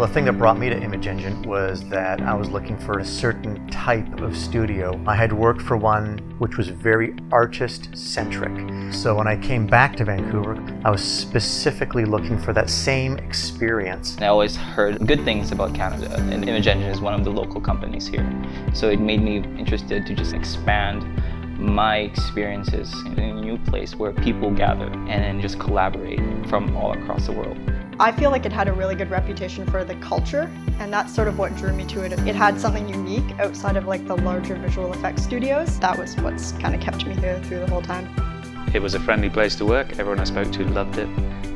the thing that brought me to Image Engine was that I was looking for a certain type of studio. I had worked for one which was very artist-centric. So when I came back to Vancouver, I was specifically looking for that same experience. I always heard good things about Canada, and Image Engine is one of the local companies here. So it made me interested to just expand my experiences in a new place where people gather and just collaborate from all across the world. I feel like it had a really good reputation for the culture, and that's sort of what drew me to it. It had something unique outside of like the larger visual effects studios. That was what's kind of kept me here through the whole time. It was a friendly place to work, everyone I spoke to loved it,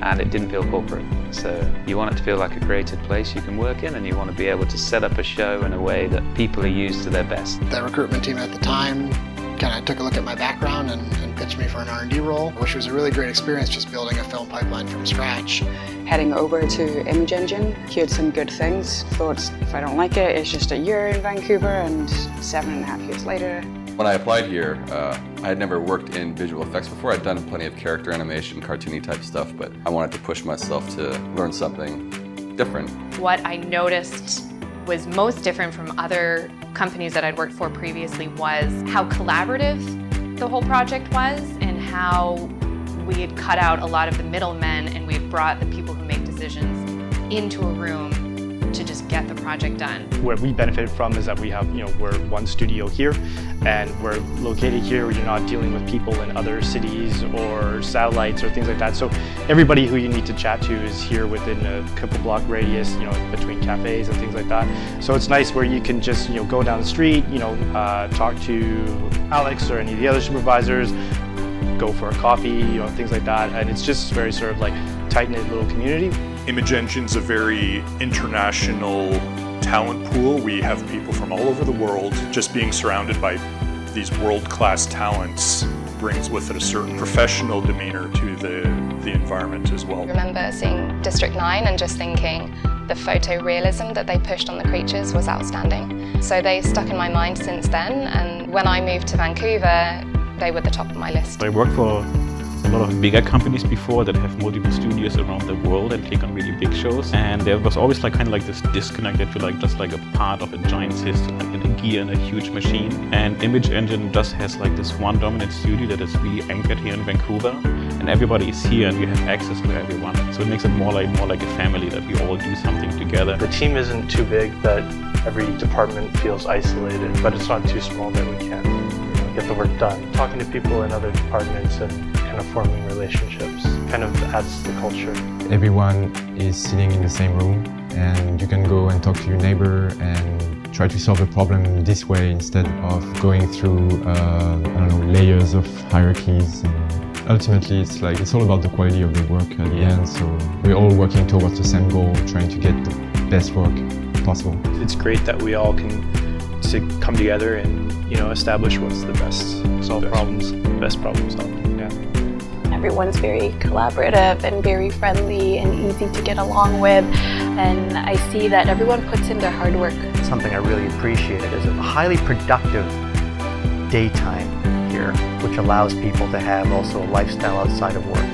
and it didn't feel corporate. So you want it to feel like a creative place you can work in, and you want to be able to set up a show in a way that people are used to their best. The recruitment team at the time kind of took a look at my background and pitched me for an R&D role, which was a really great experience, just building a film pipeline from scratch. Heading over to Image Engine, heard some good things, thought if I don't like it, it's just a year in Vancouver, and 7.5 years later. When I applied here, I had never worked in visual effects before. I'd done plenty of character animation, cartoony type stuff, but I wanted to push myself to learn something different. What I noticed was most different from other companies that I'd worked for previously was how collaborative the whole project was, and how we had cut out a lot of the middlemen and we had brought the people who make decisions into a room to just get the project done. What we benefited from is that we have, we're one studio here, and we're located here. You're not dealing with people in other cities or satellites or things like that. So everybody who you need to chat to is here within a couple block radius, between cafes and things like that. So it's nice where you can just, go down the street, talk to Alex or any of the other supervisors, go for a coffee, things like that. And it's just very sort of like tight-knit little community. Image Engine's a very international talent pool. We have people from all over the world. Just being surrounded by these world-class talents brings with it a certain professional demeanor to the environment as well. I remember seeing District 9 and just thinking the photorealism that they pushed on the creatures was outstanding. So they stuck in my mind since then, and when I moved to Vancouver, they were the top of my list. I worked for a lot of bigger companies before that have multiple studios around the world and take on really big shows, and there was always kind of this disconnect that you're just like a part of a giant system, like in a gear in a huge machine. And Image Engine just has this one dominant studio that is really anchored here in Vancouver, and everybody is here and you have access to everyone. So it makes it more like a family, that we all do something together. The team isn't too big that every department feels isolated, but it's not too small that we can't get the work done. Talking to people in other departments and kind of forming relationships kind of adds to the culture. Everyone is sitting in the same room, and you can go and talk to your neighbor and try to solve a problem this way instead of going through layers of hierarchies. And ultimately, it's all about the quality of the work at the end. So we're all working towards the same goal, trying to get the best work possible. It's great that we all can come together and establish what's the best problem solving. Yeah. Everyone's very collaborative and very friendly and easy to get along with, and I see that everyone puts in their hard work. Something I really appreciated is a highly productive daytime here, which allows people to have also a lifestyle outside of work.